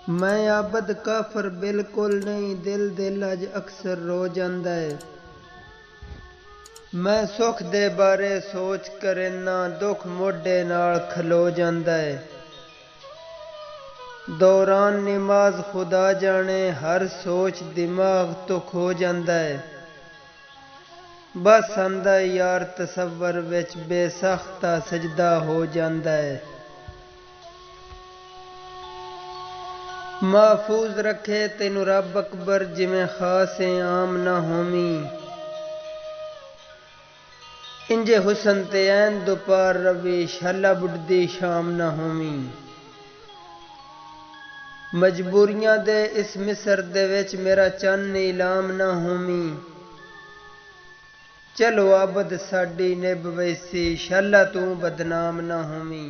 मैं आबद काफर बिल्कुल नहीं, दिल दिल अज अक्सर रो जांदा है। मैं सुख दे बारे सोच कर इन्ना दुख मोढे नाल खलो जांदा है। दौरान नमाज खुदा जाने हर सोच दिमाग तो खो जांदा है। बस आंदा यार तसव्वुर विच बेसख्ता सजदा हो जांदा है। महफूज रखे तेनू रब अकबर जिमें खास आम ना होमी। इंजे हुसन ते ऐन दोपार रवी शाला बुढ़दी शाम ना होमी। मजबूरियां दे इस मिसर दे विच मेरा चन्न नीलाम ना होमी। चलो आबद साडी निभ वैसी शाला तू बदनाम ना होमी।